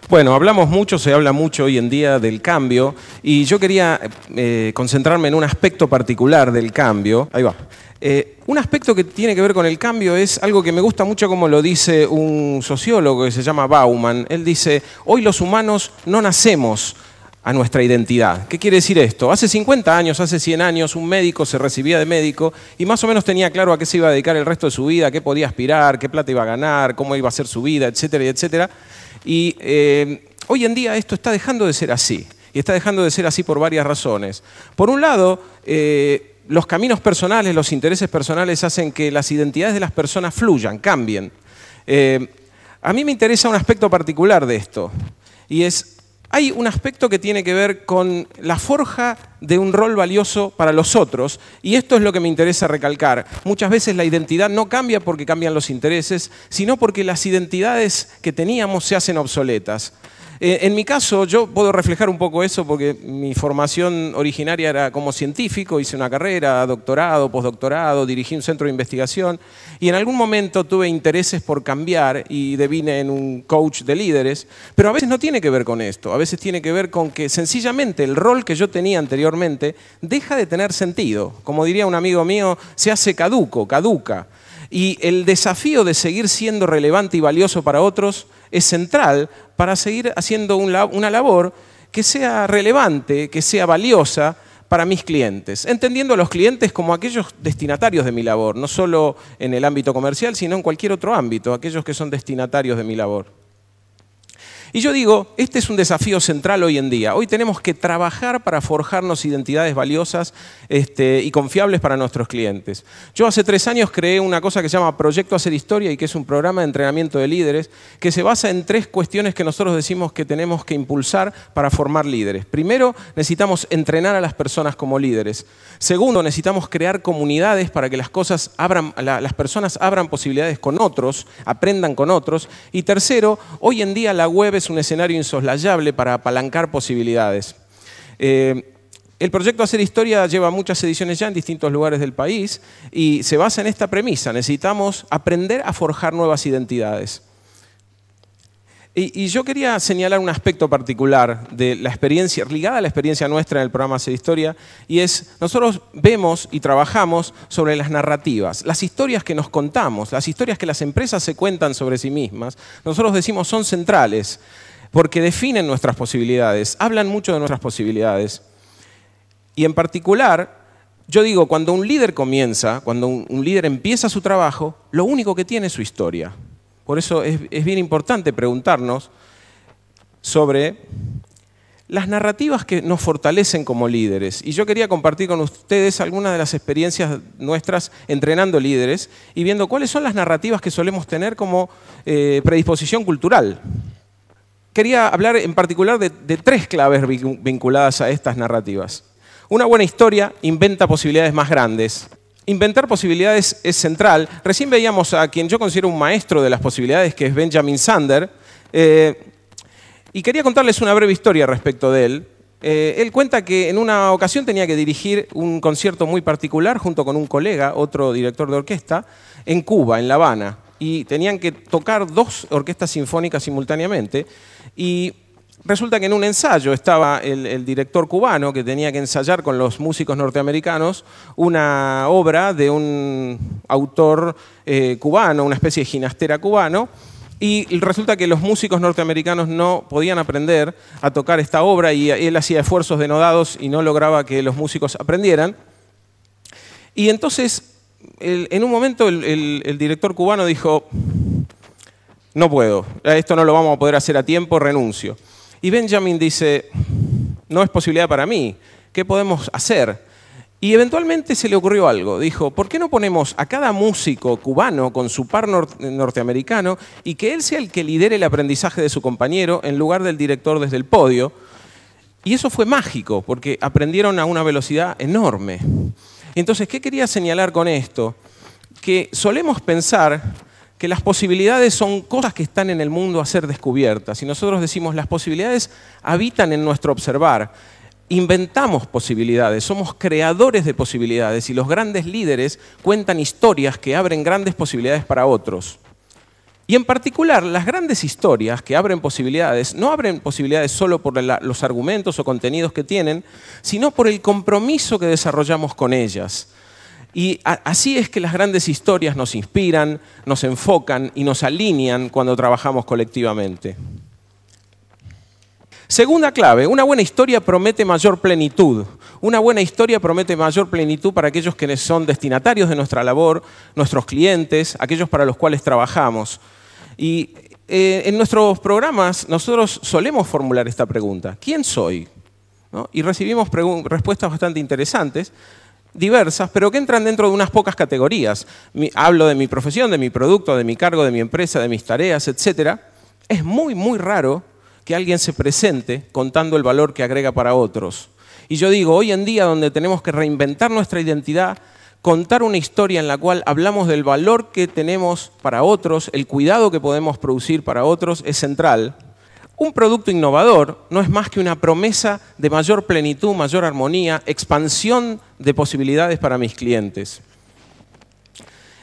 Bueno, hablamos mucho, se habla mucho hoy en día del cambio y yo quería concentrarme en un aspecto particular del cambio. Ahí va. Un aspecto que tiene que ver con el cambio es algo que me gusta mucho como lo dice un sociólogo que se llama Bauman. Él dice, hoy los humanos no nacemos a nuestra identidad. ¿Qué quiere decir esto? Hace 50 años, hace 100 años, un médico se recibía de médico y más o menos tenía claro a qué se iba a dedicar el resto de su vida, a qué podía aspirar, qué plata iba a ganar, cómo iba a ser su vida, etcétera, etcétera. Y hoy en día esto está dejando de ser así. Y está dejando de ser así por varias razones. Por un lado, los caminos personales, los intereses personales hacen que las identidades de las personas fluyan, cambien. A mí me interesa un aspecto particular de esto. Y hay un aspecto que tiene que ver con la forja de un rol valioso para los otros, y esto es lo que me interesa recalcar. Muchas veces la identidad no cambia porque cambian los intereses, sino porque las identidades que teníamos se hacen obsoletas. En mi caso, yo puedo reflejar un poco eso porque mi formación originaria era como científico, hice una carrera, doctorado, postdoctorado, dirigí un centro de investigación y en algún momento tuve intereses por cambiar y devine en un coach de líderes, pero a veces no tiene que ver con esto, a veces tiene que ver con que sencillamente el rol que yo tenía anteriormente deja de tener sentido. Como diría un amigo mío, se hace caduca. Y el desafío de seguir siendo relevante y valioso para otros es central para seguir haciendo una labor que sea relevante, que sea valiosa para mis clientes, entendiendo a los clientes como aquellos destinatarios de mi labor, no solo en el ámbito comercial, sino en cualquier otro ámbito, aquellos que son destinatarios de mi labor. Y yo digo, este es un desafío central hoy en día. Hoy tenemos que trabajar para forjarnos identidades valiosas y confiables para nuestros clientes. Yo hace 3 años creé una cosa que se llama Proyecto Hacer Historia y que es un programa de entrenamiento de líderes que se basa en 3 cuestiones que nosotros decimos que tenemos que impulsar para formar líderes. Primero, necesitamos entrenar a las personas como líderes. Segundo, necesitamos crear comunidades para que las personas abran posibilidades con otros, aprendan con otros. Y tercero, hoy en día la web es un escenario insoslayable para apalancar posibilidades. El proyecto Hacer Historia lleva muchas ediciones ya en distintos lugares del país y se basa en esta premisa. Necesitamos aprender a forjar nuevas identidades. Y yo quería señalar un aspecto particular de la experiencia, ligada a la experiencia nuestra en el programa Hacer Historia, y nosotros vemos y trabajamos sobre las narrativas, las historias que nos contamos, las historias que las empresas se cuentan sobre sí mismas, nosotros decimos son centrales, porque definen nuestras posibilidades, hablan mucho de nuestras posibilidades. Y en particular, yo digo, cuando un líder comienza, cuando un líder empieza su trabajo, lo único que tiene es su historia. Por eso es bien importante preguntarnos sobre las narrativas que nos fortalecen como líderes. Y yo quería compartir con ustedes algunas de las experiencias nuestras entrenando líderes y viendo cuáles son las narrativas que solemos tener como predisposición cultural. Quería hablar en particular de 3 claves vinculadas a estas narrativas. Una buena historia inventa posibilidades más grandes. Inventar posibilidades es central. Recién veíamos a quien yo considero un maestro de las posibilidades, que es Benjamin Zander, y quería contarles una breve historia respecto de él. Él cuenta que en una ocasión tenía que dirigir un concierto muy particular junto con un colega, otro director de orquesta, en Cuba, en La Habana, y tenían que tocar 2 orquestas sinfónicas simultáneamente, y resulta que en un ensayo estaba el director cubano que tenía que ensayar con los músicos norteamericanos una obra de un autor cubano, una especie de ginastera cubano, y resulta que los músicos norteamericanos no podían aprender a tocar esta obra y él hacía esfuerzos denodados y no lograba que los músicos aprendieran. Y entonces, en un momento el director cubano dijo, no puedo, esto no lo vamos a poder hacer a tiempo, renuncio. Y Benjamin dice, no es posibilidad para mí, ¿qué podemos hacer? Y eventualmente se le ocurrió algo. Dijo, ¿por qué no ponemos a cada músico cubano con su par norteamericano y que él sea el que lidere el aprendizaje de su compañero en lugar del director desde el podio? Y eso fue mágico, porque aprendieron a una velocidad enorme. Entonces, ¿qué quería señalar con esto? Que solemos pensar que las posibilidades son cosas que están en el mundo a ser descubiertas. Y nosotros decimos, las posibilidades habitan en nuestro observar. Inventamos posibilidades, somos creadores de posibilidades y los grandes líderes cuentan historias que abren grandes posibilidades para otros. Y en particular, las grandes historias que abren posibilidades, no abren posibilidades solo por los argumentos o contenidos que tienen, sino por el compromiso que desarrollamos con ellas. Y así es que las grandes historias nos inspiran, nos enfocan y nos alinean cuando trabajamos colectivamente. Segunda clave, una buena historia promete mayor plenitud. Una buena historia promete mayor plenitud para aquellos que son destinatarios de nuestra labor, nuestros clientes, aquellos para los cuales trabajamos. Y en nuestros programas nosotros solemos formular esta pregunta: ¿quién soy? ¿No? Y recibimos respuestas bastante interesantes, diversas, pero que entran dentro de unas pocas categorías. Hablo de mi profesión, de mi producto, de mi cargo, de mi empresa, de mis tareas, etc. Es muy, muy raro que alguien se presente contando el valor que agrega para otros. Y yo digo, hoy en día, donde tenemos que reinventar nuestra identidad, contar una historia en la cual hablamos del valor que tenemos para otros, el cuidado que podemos producir para otros, es central. Un producto innovador no es más que una promesa de mayor plenitud, mayor armonía, expansión de posibilidades para mis clientes.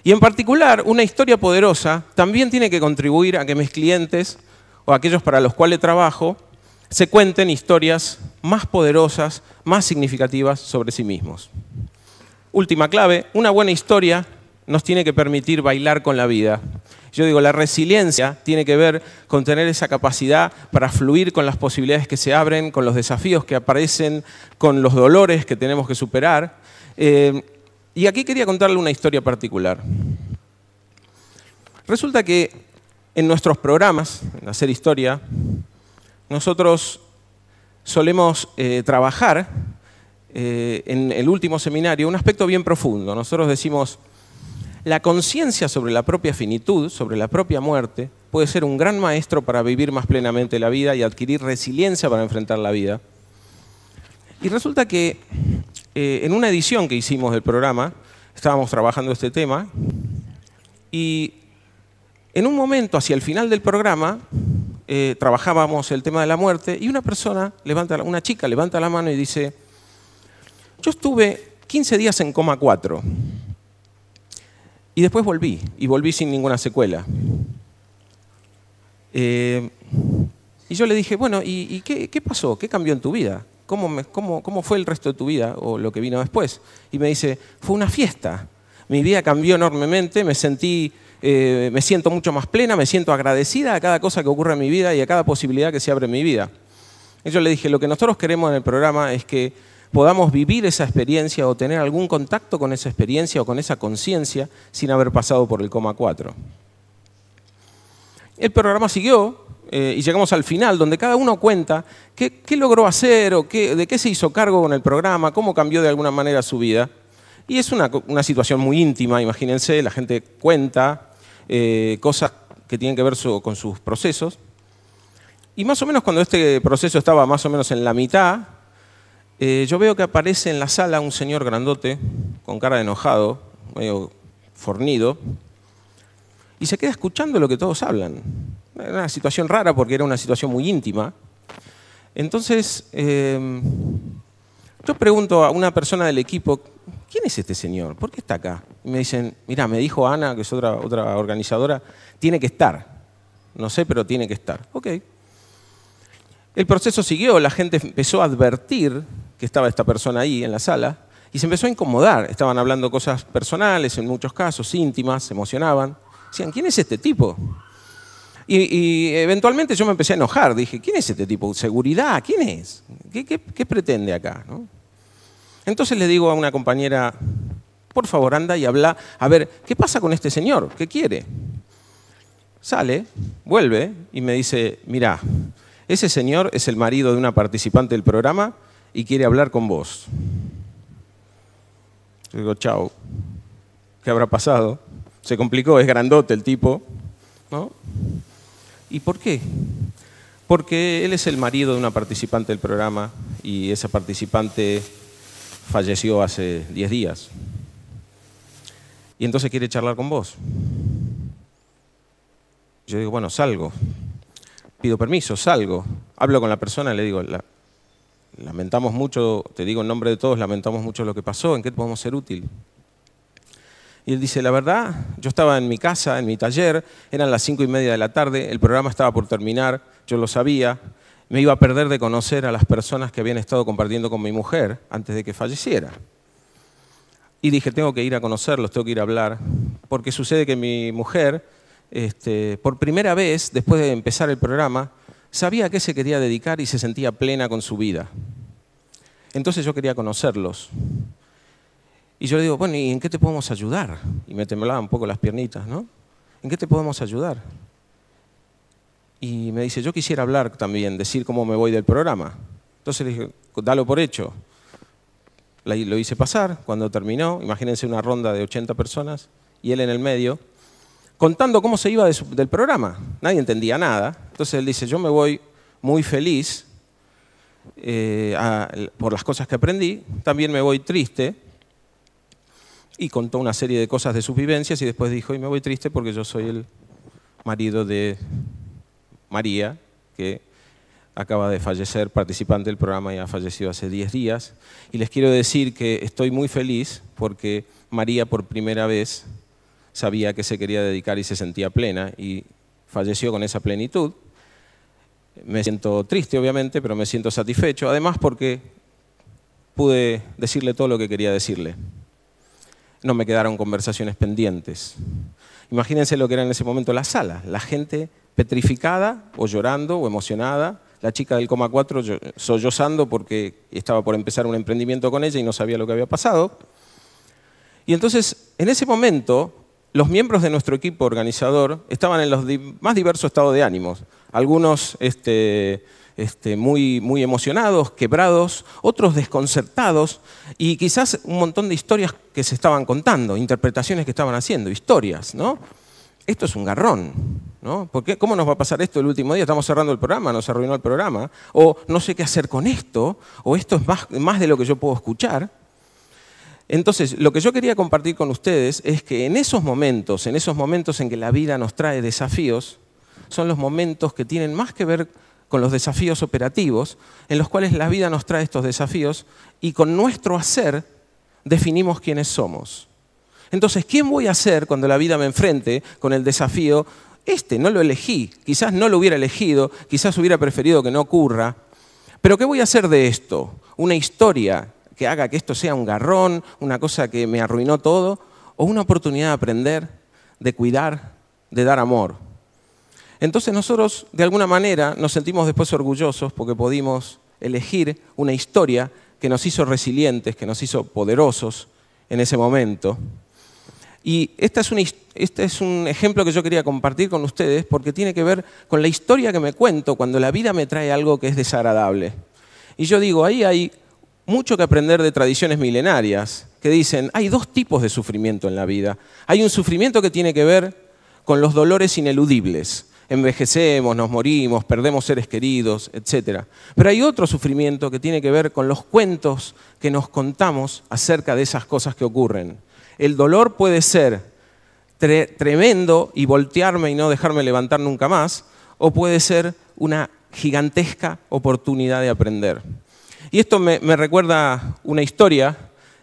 Y en particular, una historia poderosa también tiene que contribuir a que mis clientes o aquellos para los cuales trabajo se cuenten historias más poderosas, más significativas sobre sí mismos. Última clave, una buena historia nos tiene que permitir bailar con la vida. Yo digo, la resiliencia tiene que ver con tener esa capacidad para fluir con las posibilidades que se abren, con los desafíos que aparecen, con los dolores que tenemos que superar. Y aquí quería contarle una historia particular. Resulta que en nuestros programas, en Hacer Historia, nosotros solemos trabajar en el último seminario un aspecto bien profundo. Nosotros decimos, la conciencia sobre la propia finitud, sobre la propia muerte, puede ser un gran maestro para vivir más plenamente la vida y adquirir resiliencia para enfrentar la vida. Y resulta que en una edición que hicimos del programa, estábamos trabajando este tema, y en un momento, hacia el final del programa, trabajábamos el tema de la muerte, y una chica levanta la mano y dice, yo estuve 15 días en coma 4, y después volví sin ninguna secuela. Y yo le dije, bueno, ¿y qué pasó? ¿Qué cambió en tu vida? ¿Cómo fue el resto de tu vida o lo que vino después? Y me dice, fue una fiesta. Mi vida cambió enormemente, me siento mucho más plena, me siento agradecida a cada cosa que ocurre en mi vida y a cada posibilidad que se abre en mi vida. Y yo le dije, lo que nosotros queremos en el programa es que podamos vivir esa experiencia o tener algún contacto con esa experiencia o con esa conciencia sin haber pasado por el coma 4. El programa siguió y llegamos al final, donde cada uno cuenta qué logró hacer o de qué se hizo cargo con el programa, cómo cambió de alguna manera su vida. Y es una situación muy íntima, imagínense, la gente cuenta cosas que tienen que ver con sus procesos. Y más o menos cuando este proceso estaba más o menos en la mitad, yo veo que aparece en la sala un señor grandote, con cara de enojado, medio fornido, y se queda escuchando lo que todos hablan. Era una situación rara porque era una situación muy íntima. Entonces, yo pregunto a una persona del equipo, ¿quién es este señor? ¿Por qué está acá? Y me dicen, mira, me dijo Ana, que es otra organizadora, tiene que estar. No sé, pero tiene que estar. Ok. El proceso siguió, la gente empezó a advertir que estaba esta persona ahí en la sala y se empezó a incomodar. Estaban hablando cosas personales, en muchos casos, íntimas, se emocionaban. Decían, ¿quién es este tipo? Y eventualmente yo me empecé a enojar. Dije, ¿quién es este tipo? ¿Seguridad? ¿Quién es? ¿Qué pretende acá? ¿No? Entonces le digo a una compañera, por favor, anda y habla, a ver, ¿qué pasa con este señor? ¿Qué quiere? Sale, vuelve y me dice, mirá, ese señor es el marido de una participante del programa y quiere hablar con vos. Yo digo, chao, ¿qué habrá pasado? Se complicó, es grandote el tipo, ¿no? ¿Y por qué? Porque él es el marido de una participante del programa y esa participante falleció hace 10 días. Y entonces quiere charlar con vos. Yo digo, bueno, salgo. Pido permiso, salgo. Hablo con la persona y le digo, lamentamos mucho, te digo en nombre de todos, lamentamos mucho lo que pasó, ¿en qué podemos ser útil? Y él dice, la verdad, yo estaba en mi casa, en mi taller, eran las 5:30 de la tarde, el programa estaba por terminar, yo lo sabía, me iba a perder de conocer a las personas que habían estado compartiendo con mi mujer antes de que falleciera. Y dije, tengo que ir a conocerlos, tengo que ir a hablar, porque sucede que mi mujer, por primera vez, después de empezar el programa, sabía a qué se quería dedicar y se sentía plena con su vida. Entonces yo quería conocerlos. Y yo le digo, bueno, ¿y en qué te podemos ayudar? Y me temblaban un poco las piernitas, ¿no? ¿En qué te podemos ayudar? Y me dice, yo quisiera hablar también, decir cómo me voy del programa. Entonces le dije, dalo por hecho. Lo hice pasar, cuando terminó, imagínense una ronda de 80 personas, y él en el medio, contando cómo se iba del programa. Nadie entendía nada. Entonces él dice, yo me voy muy feliz por las cosas que aprendí, también me voy triste, y contó una serie de cosas de sus vivencias, y después dijo, y me voy triste porque yo soy el marido de María, que acaba de fallecer, participante del programa, y ha fallecido hace 10 días. Y les quiero decir que estoy muy feliz porque María por primera vez sabía que se quería dedicar y se sentía plena, y falleció con esa plenitud. Me siento triste, obviamente, pero me siento satisfecho, además porque pude decirle todo lo que quería decirle. No me quedaron conversaciones pendientes. Imagínense lo que era en ese momento la sala, la gente petrificada, o llorando, o emocionada, la chica del coma 4 sollozando porque estaba por empezar un emprendimiento con ella y no sabía lo que había pasado. Y entonces, en ese momento, los miembros de nuestro equipo organizador estaban en los más diversos estados de ánimos. Algunos muy emocionados, quebrados, otros desconcertados, y quizás un montón de historias que se estaban contando, interpretaciones que estaban haciendo, historias, ¿no? Esto es un garrón, ¿no? Porque ¿cómo nos va a pasar esto el último día? Estamos cerrando el programa, nos arruinó el programa, o no sé qué hacer con esto, o esto es más de lo que yo puedo escuchar. Entonces, lo que yo quería compartir con ustedes es que en esos momentos en que la vida nos trae desafíos, son los momentos que tienen más que ver con los desafíos operativos, en los cuales la vida nos trae estos desafíos y con nuestro hacer definimos quiénes somos. Entonces, ¿quién voy a ser cuando la vida me enfrente con el desafío? No lo elegí, quizás no lo hubiera elegido, quizás hubiera preferido que no ocurra, pero ¿qué voy a hacer de esto? ¿Una historia que haga que esto sea un garrón, una cosa que me arruinó todo, o una oportunidad de aprender, de cuidar, de dar amor? Entonces nosotros, de alguna manera, nos sentimos después orgullosos porque pudimos elegir una historia que nos hizo resilientes, que nos hizo poderosos en ese momento. Y este es un ejemplo que yo quería compartir con ustedes porque tiene que ver con la historia que me cuento cuando la vida me trae algo que es desagradable. Y yo digo, ahí hay mucho que aprender de tradiciones milenarias que dicen, hay dos tipos de sufrimiento en la vida. Hay un sufrimiento que tiene que ver con los dolores ineludibles. Envejecemos, nos morimos, perdemos seres queridos, etc. Pero hay otro sufrimiento que tiene que ver con los cuentos que nos contamos acerca de esas cosas que ocurren. El dolor puede ser tremendo y voltearme y no dejarme levantar nunca más, o puede ser una gigantesca oportunidad de aprender. Y esto me recuerda una historia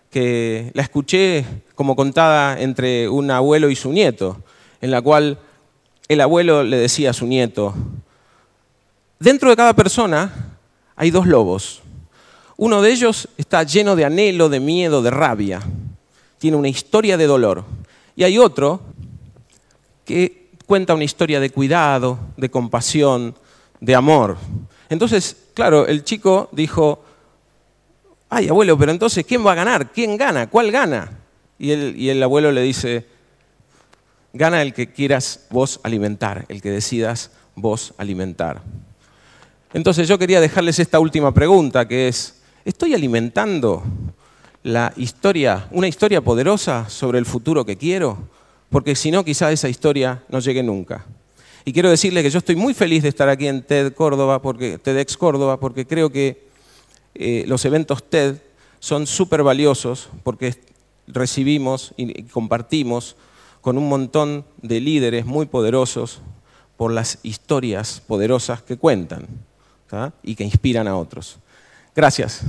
que la escuché como contada entre un abuelo y su nieto, en la cual el abuelo le decía a su nieto, dentro de cada persona hay dos lobos. Uno de ellos está lleno de anhelo, de miedo, de rabia. Tiene una historia de dolor. Y hay otro que cuenta una historia de cuidado, de compasión, de amor. Entonces, claro, el chico dijo, ay, abuelo, pero entonces, ¿quién va a ganar? ¿Quién gana? ¿Cuál gana? Y el abuelo le dice, gana el que quieras vos alimentar, el que decidas vos alimentar. Entonces yo quería dejarles esta última pregunta, que es, ¿estoy alimentando una historia poderosa sobre el futuro que quiero? Porque si no, quizá esa historia no llegue nunca. Y quiero decirles que yo estoy muy feliz de estar aquí en TEDx Córdoba, porque creo que los eventos TED son súper valiosos, porque recibimos y compartimos con un montón de líderes muy poderosos por las historias poderosas que cuentan, ¿tá? Y que inspiran a otros. Gracias.